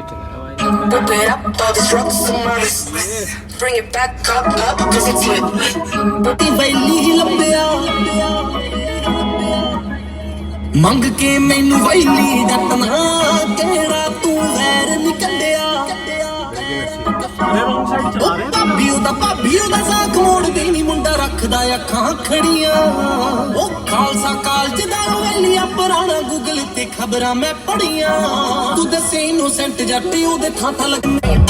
Whip it up, all these rocks and murders. Bring it back up, cause it's with me. ਟੀ ਵੈਲੀ ਲੱਭਿਆ ਮੰਗ ਕੇ ਮੈਨੂੰ ਵੈਲੀ ਜੱਟਣਾ ਕਿਹੜਾ ਤੂੰ ਵੈਰ ਨਿਕਲਿਆ ਭਾਬੀ ਉਹਦਾ ਸਾਖ ਮੋੜਦੀ ਨੀ ਮੁੰਡਾ ਰੱਖਦਾ ਅੱਖਾਂ ਖੜੀਆਂ ਉਹ ਖਾਲਸਾ ਕਾਲਜ ਦਾ ਵੈਲੀਆ ਪੁਰਾਣਾ ਗੂਗਲ ਤੇ ਖਬਰਾਂ ਮੈਂ ਪੜੀਆਂ ਤੂੰ ਦੱਸੇ ਇਨੋਸੈਂਟ ਜੱਟ ਉਹਦੇ ਥਾਂ ਥਾਂ ਲੱਗਣੇ